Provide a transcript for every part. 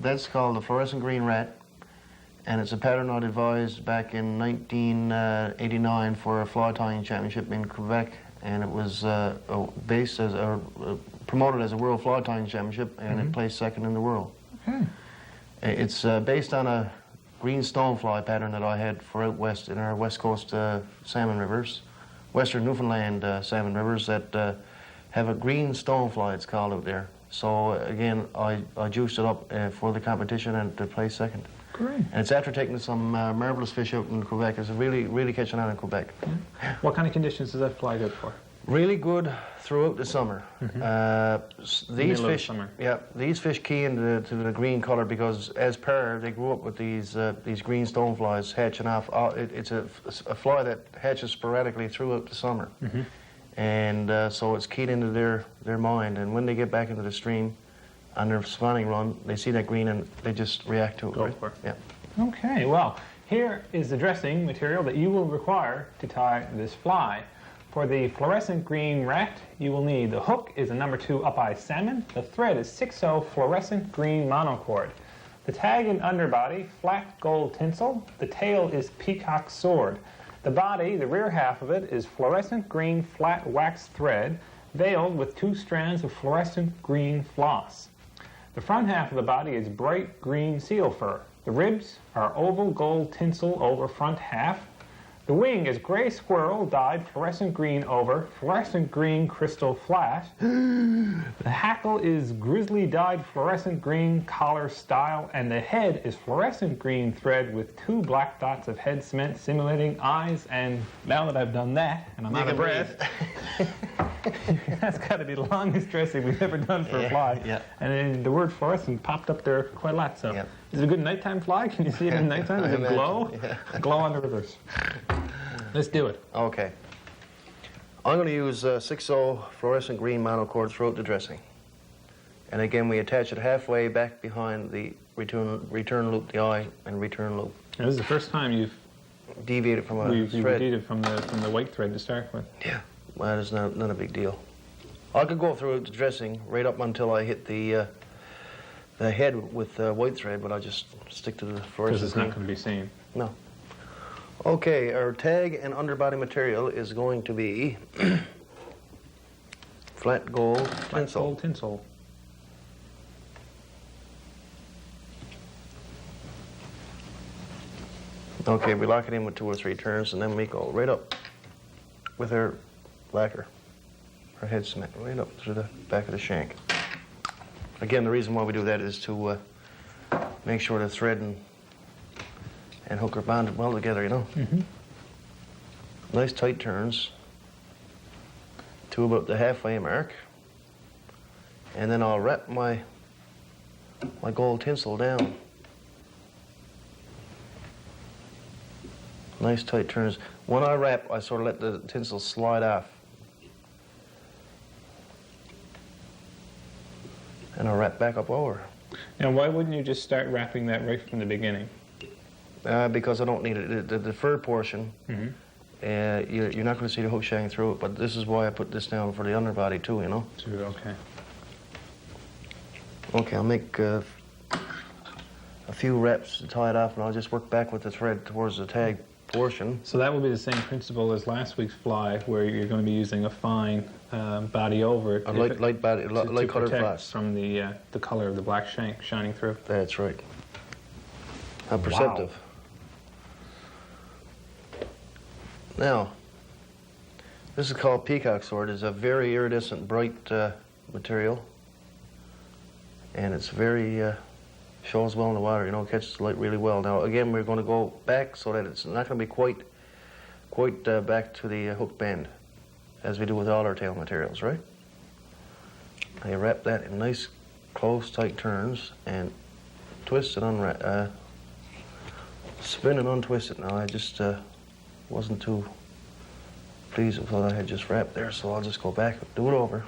That's called the Fluorescent Green Rat, and it's a pattern I devised back in 1989 for a fly tying championship in Quebec, and it was based as promoted as a World Fly Tying Championship, and it placed second in the world. Okay. It's based on a green stonefly pattern that I had for out west in our west coast salmon rivers, western Newfoundland salmon rivers that have a green stonefly, it's called out there. So again, I juiced it up for the competition and to place second. Great. And it's after taking some marvelous fish out in Quebec. It's really catching on in Quebec. Yeah. What kind of conditions does that fly good for? Really good throughout the summer. These fish, summer. Yeah, these fish key into the green color because as pair they grew up with these green stoneflies hatching off. It's a fly that hatches sporadically throughout the summer, and so it's keyed into their mind. And when they get back into the stream on their spawning run, they see that green and they just react to it. Go right? for it. Yeah. Okay. Well, here is the dressing material that you will require to tie this fly. For the Fluorescent Green Rat, you will need the hook is a number 2 up-eye salmon. The thread is 6/0 fluorescent green monocord. The tag and underbody, flat gold tinsel. The tail is peacock sword. The body, the rear half of it, is fluorescent green flat wax thread, veiled with 2 strands of fluorescent green floss. The front half of the body is bright green seal fur. The ribs are oval gold tinsel over front half. The wing is gray squirrel dyed fluorescent green over fluorescent green crystal flash. The hackle is grizzly dyed fluorescent green collar style, and the head is fluorescent green thread with 2 black dots of head cement simulating eyes. And now that I've done that, and I'm out of breath, that's got to be the longest dressing we've ever done for a fly. Yeah. And then the word fluorescent popped up there quite a lot. So, is it a good nighttime fly? Can you see it in nighttime? Does it glow? Glow on the rivers. Let's do it. Okay. I'm going to use 6/0 fluorescent green monocord throughout the dressing. And again, we attach it halfway back behind the return loop, the eye and return loop. Now, this is the first time you've deviated from a you've thread. deviated from the white thread to start with. Yeah, well, it's not a big deal. I could go through the dressing right up until I hit the head with white thread, but I'll just stick to the fluorescent. Because it's not going to be seen. No. Okay, our tag and underbody material is going to be flat gold tinsel. Gold tinsel. Okay, we lock it in with 2 or 3 turns, and then we go right up with our lacquer, our head cement, right up through the back of the shank. Again, the reason why we do that is to make sure the thread and hook are bonded well together, you know. Nice tight turns to about the halfway mark, and then I'll wrap my gold tinsel down. Nice tight turns. When I wrap, I sort of let the tinsel slide off, and I'll wrap back up over. Now, why wouldn't you just start wrapping that right from the beginning? Because I don't need it. The fur portion, you're not going to see the hook shining through it, but this is why I put this down for the underbody too, you know? Okay. Okay, I'll make a few reps to tie it off, and I'll just work back with the thread towards the tag portion. So that will be the same principle as last week's fly, where you're going to be using a fine body over it. A light body, light colored floss. From the color of the black shank shining through. That's right. How perceptive. Wow. Now, this is called peacock sword. It's a very iridescent, bright material, and it's very shows well in the water. You know, catches the light really well. Now, again, we're going to go back so that it's not going to be quite back to the hook bend, as we do with all our tail materials, right? I wrap that in nice, close, tight turns and twist and unwrap, spin and untwist it. Now, I just wasn't too pleased with what I had just wrapped there, so I'll just go back and do it over.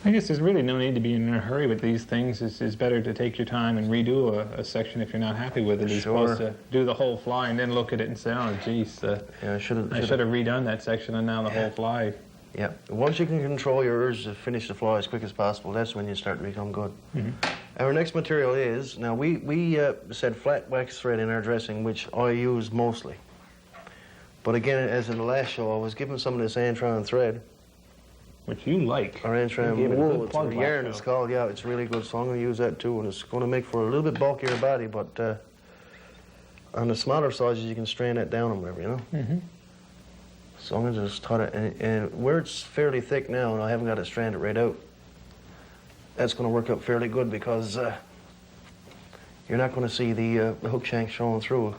I guess there's really no need to be in a hurry with these things. It's better to take your time and redo a section if you're not happy with it. As opposed to do the whole fly and then look at it and say, oh, geez, yeah, I should have redone that section and now the whole fly Yeah. Once you can control your urge to finish the fly as quick as possible, that's when you start to become good. Our next material is, now we said flat wax thread in our dressing, which I use mostly. But again, as in the last show, I was given some of this Antron thread. Which you like. Or Antron You gave it a wool, good it's plug what last yarn show. it's called. Yeah, it's really good, so I'm going to use that too, and it's going to make for a little bit bulkier body, but on the smaller sizes, you can strand that down and whatever, you know? So I'm going to just tie it, and where it's fairly thick now, and I haven't got it stranded right out, that's going to work out fairly good because you're not going to see the hook shank showing through.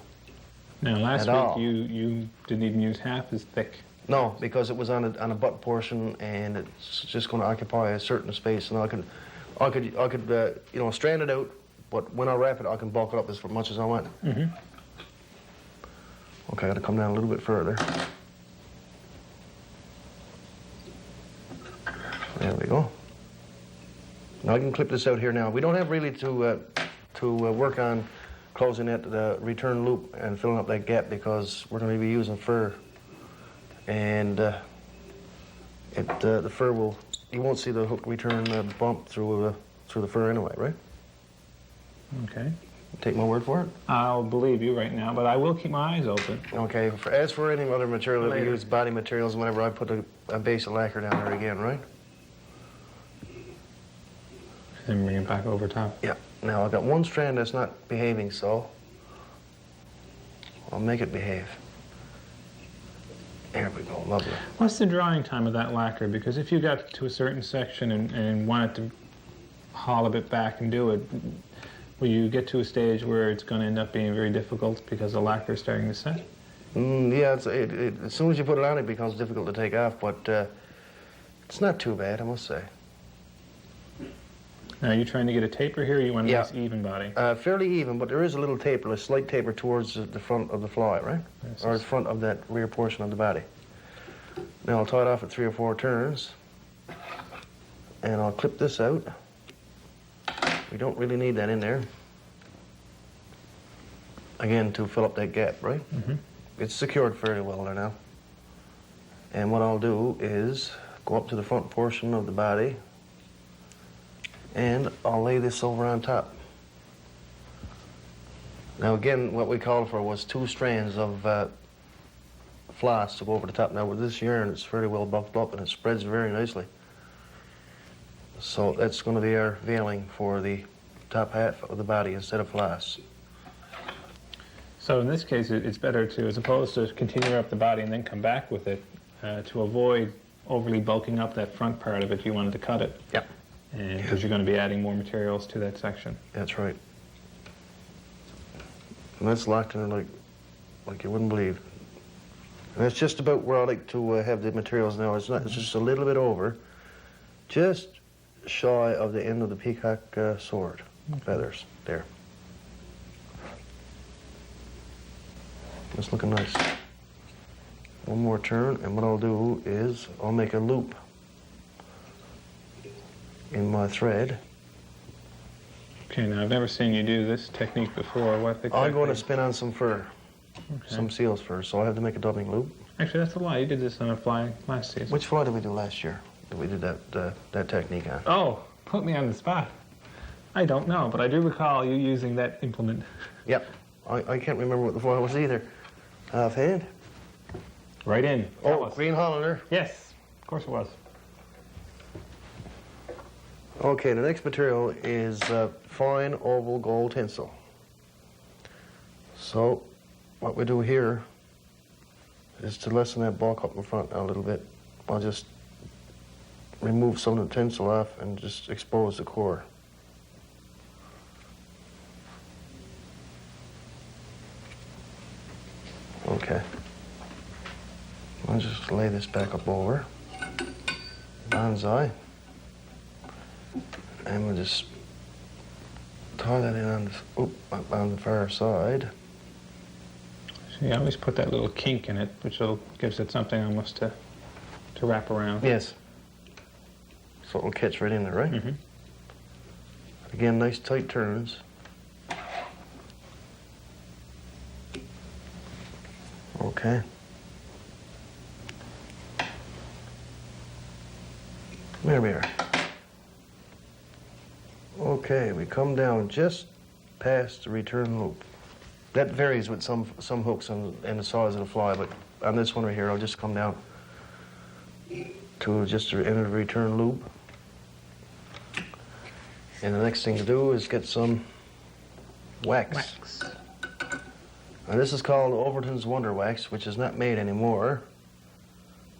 Now, last At all. week you didn't even use half as thick. No, because it was on a butt portion, and it's just going to occupy a certain space, and I could you know, strand it out, but when I wrap it, I can bulk it up as much as I want. Okay, I got to come down a little bit further. There we go. Now I can clip this out here now. We don't have really to work on closing that return loop and filling up that gap because we're going to be using fur. And the fur will, you won't see the hook return bump through the fur anyway, right? Okay. Take my word for it? I'll believe you right now, but I will keep my eyes open. Okay, as for any other material that we Later. use, body materials, whenever I put a base of lacquer down there again, right? Then bring it back over top. Yeah. Now I've got one strand that's not behaving, so I'll make it behave. There we go, lovely. What's the drying time of that lacquer? Because if you got to a certain section and wanted to haul a bit back and do it, will you get to a stage where it's going to end up being very difficult because the lacquer is starting to set? Yeah, as soon as you put it on, it becomes difficult to take off, but it's not too bad, I must say. Now, are you trying to get a taper here, or you want a Yeah. nice even body? Fairly even, but there is a little taper, a slight taper towards the front of the fly, right? Yes, Or the yes. front of that rear portion of the body. Now I'll tie it off at 3 or 4 turns, and I'll clip this out. We don't really need that in there. Again, to fill up that gap, right? It's secured fairly well there now. And what I'll do is go up to the front portion of the body, and I'll lay this over on top. Now again, what we called for was 2 strands of floss to go over the top. Now with this yarn, it's fairly well buffed up and it spreads very nicely. So that's going to be our veiling for the top half of the body instead of floss. So in this case, it's better to, as opposed to continue up the body and then come back with it, to avoid overly bulking up that front part of it, you wanted to cut it. Yeah. Because you're going to be adding more materials to that section. That's right. And that's locked in like you wouldn't believe. And that's just about where I like to have the materials now. It's just a little bit over, just shy of the end of the peacock sword feathers there. It's looking nice. One more turn, and what I'll do is I'll make a loop in my thread. Okay, now I've never seen you do this technique before. What exactly? I'm going to spin on some fur, Okay. some seal's fur, so I have to make a dubbing loop. Actually, that's a lie. You did this on a fly last season. Which fly did we do last year that we did that technique on? Oh, put me on the spot. I don't know, but I do recall you using that implement. Yep. I can't remember what the fly was either. Offhand. Right in. Tell Oh, us. Green Hollander. Yes, of course it was. Okay, the next material is fine oval gold tinsel. So, what we do here is to lessen that bulk up in front a little bit. I'll just remove some of the tinsel off and just expose the core. Okay. I'll just lay this back up over. Banzai. And we'll just tie that in on the far side. So you always put that little kink in it, which gives it something almost to wrap around. Yes. So it'll catch right in there, right? Mm-hmm. Again, nice tight turns. Okay. There we are. Okay, we come down just past the return loop. That varies with some hooks and the size of the fly, but on this one right here, I'll just come down to just the end of the return loop. And the next thing to do is get some wax. Now this is called Overton's Wonder Wax, which is not made anymore.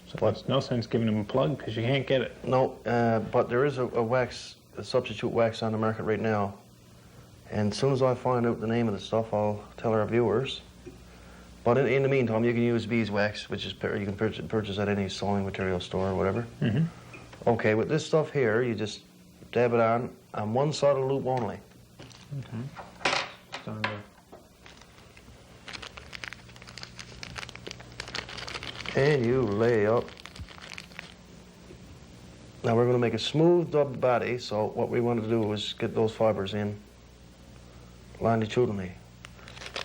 So there's no sense giving them a plug because you can't get it. No, but there is a wax, a substitute wax on the market right now. And as soon as I find out the name of the stuff, I'll tell our viewers. But in the meantime, you can use beeswax, which is you can purchase at any sewing material store or whatever. Mm-hmm. Okay, with this stuff here, you just dab it on one side of the loop only. Okay. And you lay up. Now we're going to make a smooth dubbed body, so what we want to do is get those fibers in longitudinally.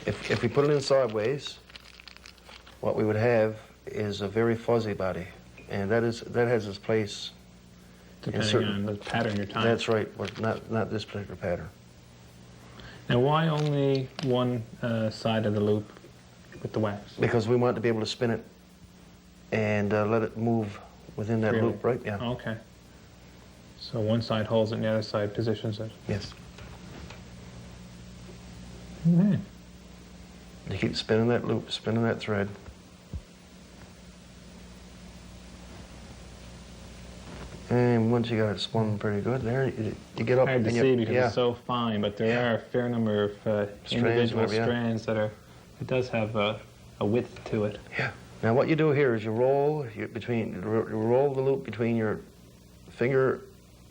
If we put it in sideways, what we would have is a very fuzzy body, and that has its place. Depending on the pattern you're tying. That's right, but not this particular pattern. Now, why only one side of the loop with the wax? Because we want to be able to spin it and let it move within that loop, right? Yeah. Okay. So one side holds it and the other side positions it. Yes. Okay. You keep spinning that loop, spinning that thread. And once you got it spun pretty good there, you get up. Hard to see because it's so fine, but there are a fair number of individual strands that are. It does have a width to it. Yeah. Now what you do here is you roll the loop between your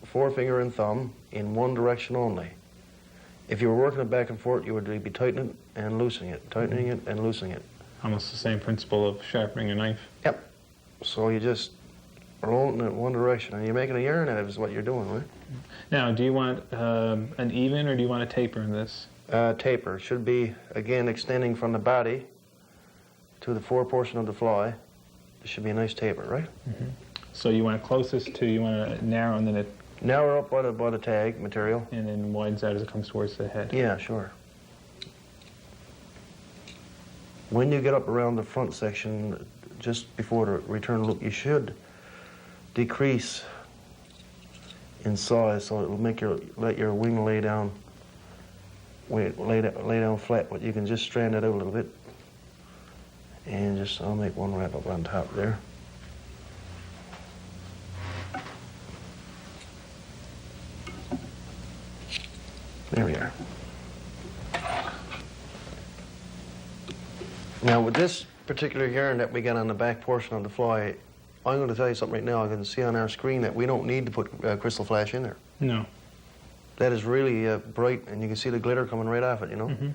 forefinger and thumb in one direction only. If you were working it back and forth, you would be tightening it and loosening it, tightening it and loosening it. Almost the same principle of sharpening a knife. Yep. So you just roll it in one direction, and you're making a yarn out of it is what you're doing, right? Now, do you want an even or do you want a taper in this? Taper should be, again, extending from the body to the fore portion of the fly. It should be a nice taper, right? Mm-hmm. So you want it closest to, you want to narrow and then it... Narrow up by the tag material. And then widens out as it comes towards the head. Yeah, sure. When you get up around the front section, just before the return loop, you should decrease in size so it will let your wing lay down flat, but you can just strand it out a little bit. And I'll make one wrap up on top there. There we are. Now with this particular yarn that we got on the back portion of the fly, I'm going to tell you something right now. I can see on our screen that we don't need to put crystal flash in there. No. That is really bright, and you can see the glitter coming right off it, you know? Mm-hmm.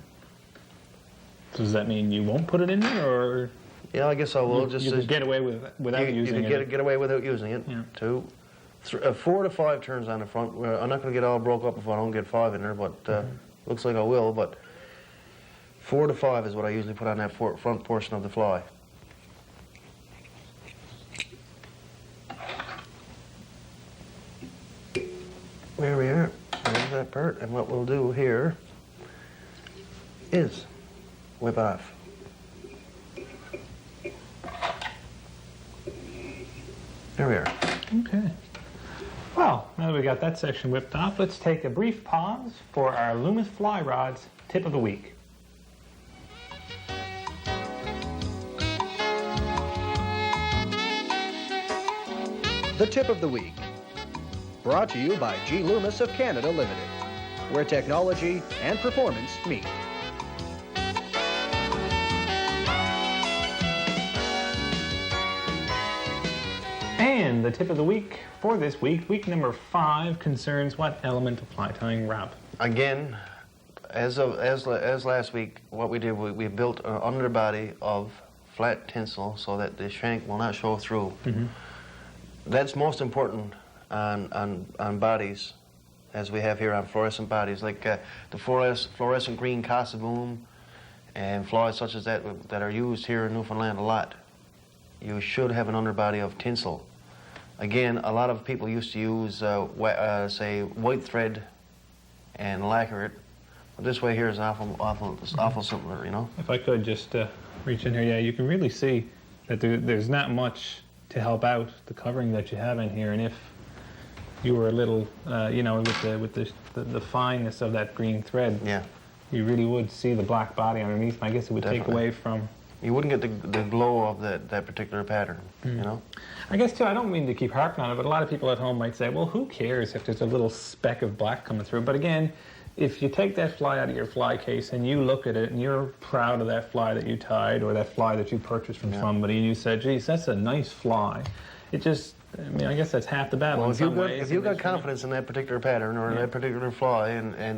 So does that mean you won't put it in there, or...? Yeah, I guess I will. You could get away without using it. You can get away without using it. Yeah. 4 to 5 turns on the front. I'm not going to get all broke up if I don't get 5 in there, but looks like I will. But 4 to 5 is what I usually put on that front portion of the fly. There we are. There's that part. And what we'll do here is whip off. There we are. Okay. Well, now that we got that section whipped off, let's take a brief pause for our Loomis Fly Rods Tip of the Week. The Tip of the Week. Brought to you by G. Loomis of Canada Limited, where technology and performance meet. And the tip of the week for this week, week number 5, concerns what element of fly tying, Rob? Again, as last week, what we did, we built an underbody of flat tinsel so that the shank will not show through. Mm-hmm. That's most important on bodies, as we have here on fluorescent bodies, like the fluorescent green casa boom and flies such as that are used here in Newfoundland a lot. You should have an underbody of tinsel. Again, a lot of people used to use, say, white thread and lacquer it. But this way here is awful simpler, you know? If I could just reach in here, yeah, you can really see that there's not much to help out the covering that you have in here. And if you were a little, you know, with the fineness of that green thread, Yeah. you really would see the black body underneath. And I guess it would take Definitely. away from... You wouldn't get the glow of that particular pattern, you know? I guess, too, I don't mean to keep harping on it, but a lot of people at home might say, well, who cares if there's a little speck of black coming through? But again, if you take that fly out of your fly case and you look at it and you're proud of that fly that you tied or that fly that you purchased from somebody and you said, geez, that's a nice fly, it just, I mean, I guess that's half the battle Well, in some ways. if you've got confidence in that particular pattern or that particular fly,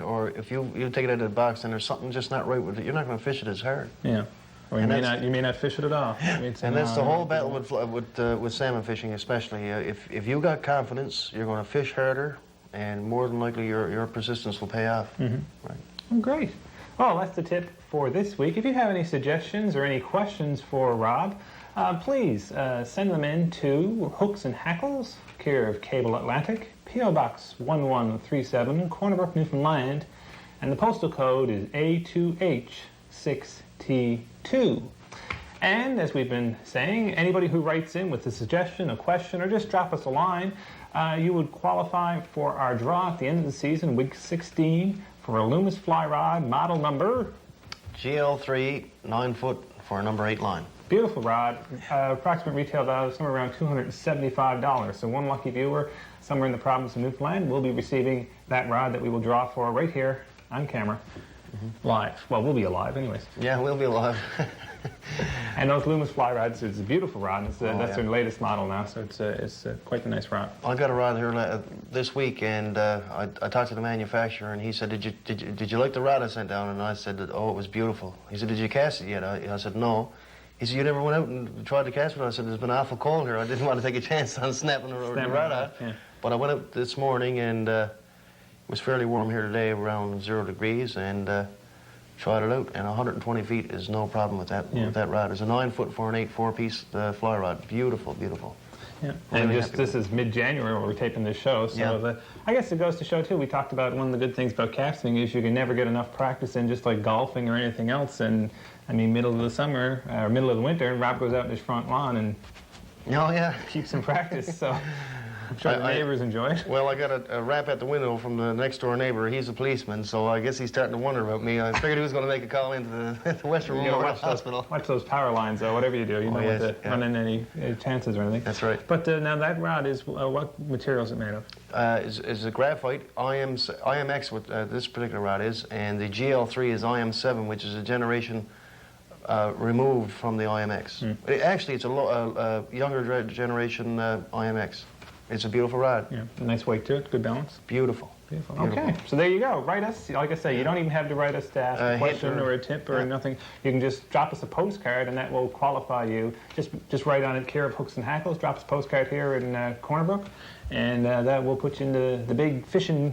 or if you take it out of the box and there's something just not right with it, you're not going to fish it as hard. Yeah. Or you may not fish it at all. And that's the whole battle with salmon fishing, especially. If you got confidence, you're going to fish harder, and more than likely your persistence will pay off. Right. Oh, great. Well, that's the tip for this week. If you have any suggestions or any questions for Rob, please send them in to Hooks and Hackles, care of Cable Atlantic, P.O. Box 1137, Corner Brook, Newfoundland, and the postal code is A2H6T2. And as we've been saying, anybody who writes in with a suggestion, a question, or just drop us a line, you would qualify for our draw at the end of the season, week 16, for a Loomis fly rod, model number... GL3, 9 foot for a number 8 line. Beautiful rod, approximate retail value somewhere around $275. So one lucky viewer somewhere in the province of Newfoundland will be receiving that rod that we will draw for right here on camera, live. Well, we'll be alive anyways. Yeah, we'll be alive. And those Loomis fly rods, it's a beautiful rod. And that's yeah. their latest model now, so it's quite a nice rod. I got a rod here this week, and I talked to the manufacturer, and he said, "Did you like the rod I sent down?" And I said, "Oh, it was beautiful." He said, "Did you cast it yet?" I said, "No." He said, "You never went out and tried to cast it?" I said, "It's been awful cold here. I didn't want to take a chance on snapping the rod out." Yeah. But I went out this morning, and it was fairly warm here today, around 0 degrees, and tried it out. And 120 feet is no problem with that with that rod. It's a 9 foot for an 8 4-piece fly rod. Beautiful, beautiful. Yeah. And this is mid-January when we're taping this show, so I guess it goes to show, too, we talked about one of the good things about casting is you can never get enough practice in, just like golfing or anything else. And, I mean, middle of the summer, or middle of the winter, Rob goes out in his front lawn and keeps in practice, so I'm sure the neighbors enjoy it. Well, I got a rap at the window from the next-door neighbor. He's a policeman, so I guess he's starting to wonder about me. I figured he was going to make a call into the Western Memorial Hospital. Watch those power lines, though, whatever you do. You don't want to run into any chances or anything. That's right. But now that rod is, what material is it made of? Is a graphite. IMX, what this particular rod is, and the GL3 is IM7, which is a generation removed from the IMX. Actually, it's a younger generation IMX. It's a beautiful rod. Yeah, a nice weight to it, good balance. Beautiful. Beautiful. Okay, so there you go. Write us. Like I say, you don't even have to write us to ask a question or a tip or nothing. You can just drop us a postcard, and that will qualify you. Just write on it, care of Hooks and Hackles. Drop us a postcard here in Corner Brook, and that will put you into the big fishing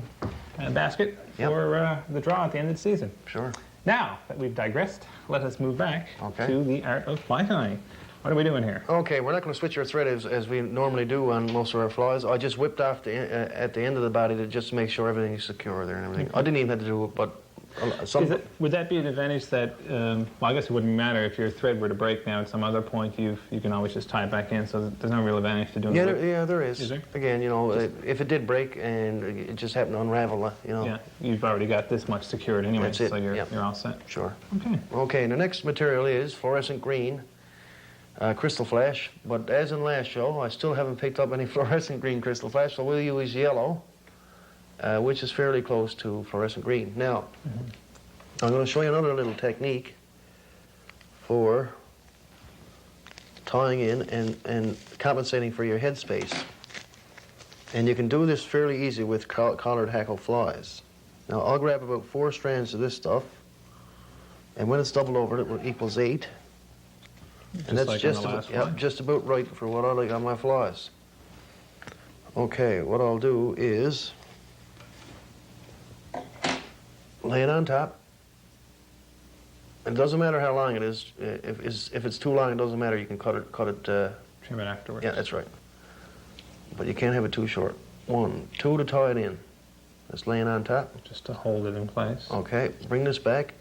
basket for the draw at the end of the season. Sure. Now that we've digressed, let us move back to the art of fly tying. What are we doing here? Okay, we're not going to switch our thread as we normally do on most of our flies. I just whipped off at the end of the body to just make sure everything is secure there and everything. I didn't even have to do it, but would that be an advantage that, well, I guess it wouldn't matter if your thread were to break now at some other point, you can always just tie it back in, so there's no real advantage to doing it. Yeah, there is. Is there? Again, you know, if it did break and it just happened to unravel, you know. Yeah, you've already got this much secured anyway, That's it. So you're all set. Sure. Okay. Okay, and the next material is fluorescent green. Crystal flash, but as in last show, I still haven't picked up any fluorescent green crystal flash, so we'll use yellow, which is fairly close to fluorescent green. Now, I'm going to show you another little technique for tying in and compensating for your headspace. And you can do this fairly easy with collared hackle flies. Now, I'll grab about 4 strands of this stuff, and when it's doubled over, it equals 8. And that's like just about right for what I like on my flies. Okay, what I'll do is lay it on top. It doesn't matter how long it is. If it's too long, it doesn't matter. You can cut it. Trim it afterwards. Yeah, that's right. but you can't have it too short. 1, 2 to tie it in. It's laying on top. Just to hold it in place. Okay, bring this back,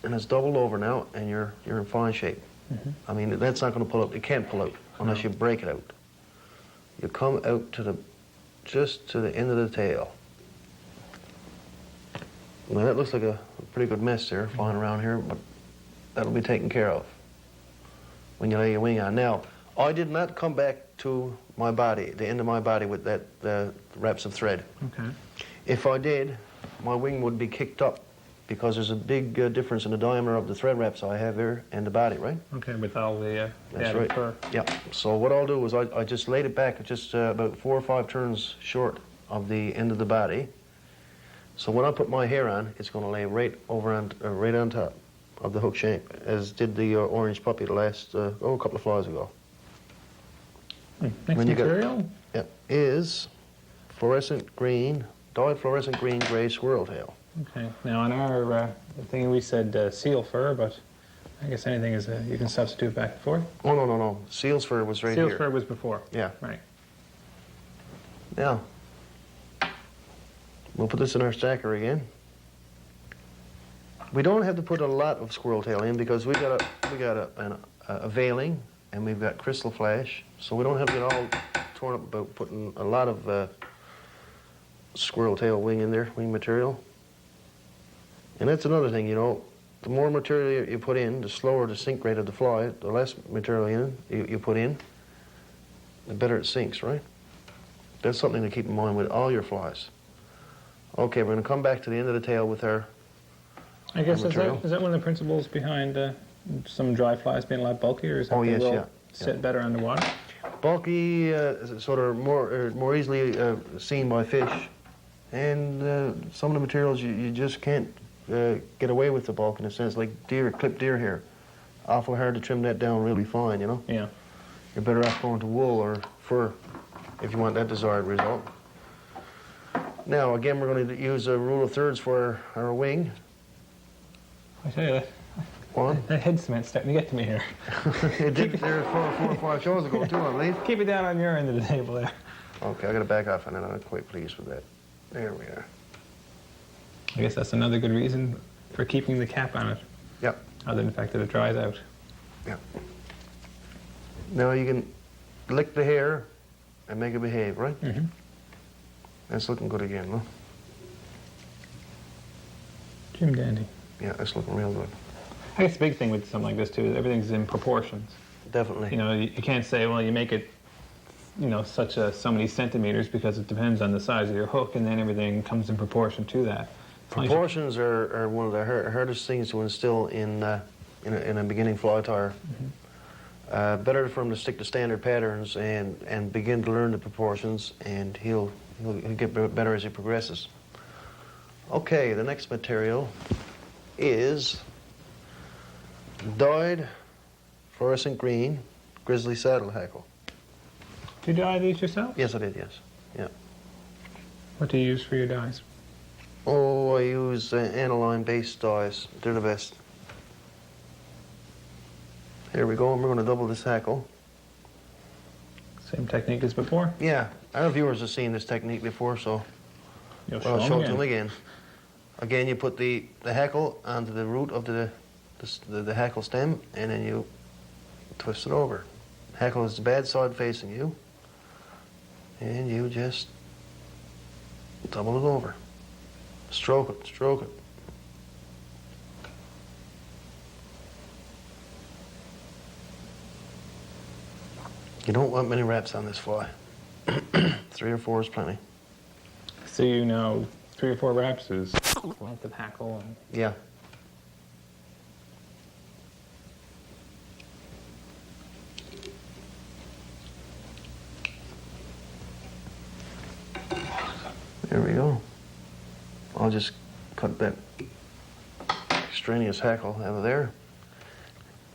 and it's doubled over now, and you're in fine shape. I mean, that's not going to pull out. It can't pull out unless you break it out. You come out to just to the end of the tail. Now that looks like a pretty good mess there, flying around here, but that'll be taken care of when you lay your wing on. Now, I did not come back to my body, the end of my body, with the wraps of thread. Okay. If I did, my wing would be kicked up because there's a big difference in the diameter of the thread wraps I have here and the body, right? Okay, with all the That's added right. fur. Yeah. So what I'll do is I just laid it back just about 4 or 5 turns short of the end of the body. So when I put my hair on, it's going to lay right on top of the hook shank, as did the orange puppy the last a couple of flies ago. Next material? Is fluorescent green, dyed fluorescent green gray squirrel tail. Okay. Now on our thing we said seal fur, but I guess anything is you can substitute back and forth. Oh no. Seal's fur was right here. Seal's fur was before. Yeah. Right. Now, we'll put this in our stacker again. We don't have to put a lot of squirrel tail in because we got a veiling and we've got crystal flash, so we don't have to get all torn up about putting a lot of squirrel tail wing in there, wing material. And that's another thing, you know, the more material you put in, the slower the sink rate of the fly, the less material you put in, the better it sinks, right? That's something to keep in mind with all your flies. Okay, we're going to come back to the end of the tail with our I guess is material. that one of the principles behind some dry flies being a lot bulkier? Is that they will sit better underwater? Bulky, sort of more easily seen by fish, and some of the materials you just can't get away with the bulk in a sense, like clipped deer hair. Awful hard to trim that down really fine, you know? Yeah. You're better off going to wool or fur if you want that desired result. Now, again, we're going to use a rule of thirds for our wing. I tell you that. What? That head cement's starting to get to me here. It did there 4 or 5 shows ago, too, I believe. Keep it down on your end of the table there. Okay, I got to back off on that. I'm not quite pleased with that. There we are. I guess that's another good reason for keeping the cap on it. Yep. Other than the fact that it dries out. Yep. Now you can lick the hair and make it behave, right? Mm-hmm. That's looking good again, huh? Jim Dandy. Yeah, that's looking real good. I guess the big thing with something like this, too, is everything's in proportions. Definitely. You know, you can't say, well, you make it, you know, so many centimeters because it depends on the size of your hook, and then everything comes in proportion to that. Proportions are one of the hardest things to instill in a beginning fly tyer. Mm-hmm. Better for him to stick to standard patterns and begin to learn the proportions, and he'll get better as he progresses. Okay, the next material is dyed fluorescent green grizzly saddle hackle. Do you dye these yourself? Yes, I did, yes. Yeah. What do you use for your dyes? Oh, I use aniline-based dyes. They're the best. Here we go, and we're going to double this hackle. Same technique as before? Yeah, our viewers have seen this technique before, so You'll I'll show it to them them again. Again, you put the hackle onto the root of the hackle stem, and then you twist it over. Hackle is the bad side facing you, and you just double it over. Stroke it, stroke it. You don't want many wraps on this fly. 3 or 4 is plenty. So you know 3 or 4 wraps is length of hackle. And Yeah. There we go. I'll just cut that extraneous hackle out of there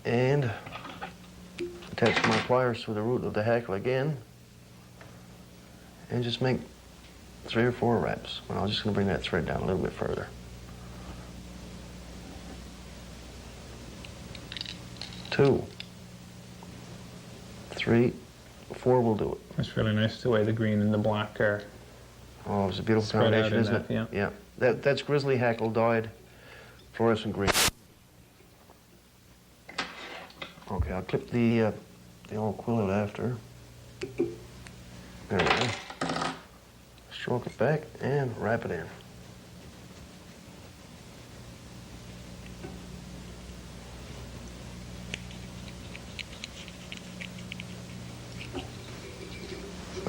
and attach my pliers to the root of the hackle again and just make 3 or 4 wraps. Well, I'm just going to bring that thread down a little bit further. 2, 3, 4 will do it. It's really nice the way the green and the black are. Oh, it's a beautiful Spread out combination, in isn't that, it? Yeah. That's grizzly hackle dyed fluorescent green. Okay, I'll clip the old quill out after. There we go. Stroke it back and wrap it in.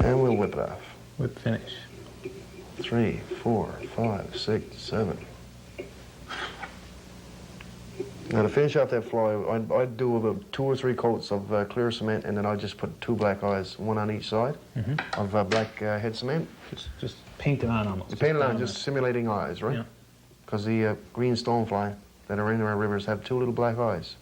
And we'll whip it off. Whip finish. 3, 4, 5, 6, 7. Now to finish off that fly, I'd do about 2 or 3 coats of clear cement, and then I'd just put 2 black eyes, one on each side of black head cement. Just paint it on almost. Paint it on, just simulating eyes, right? Yeah. Because the green stonefly that are in our rivers have 2 little black eyes.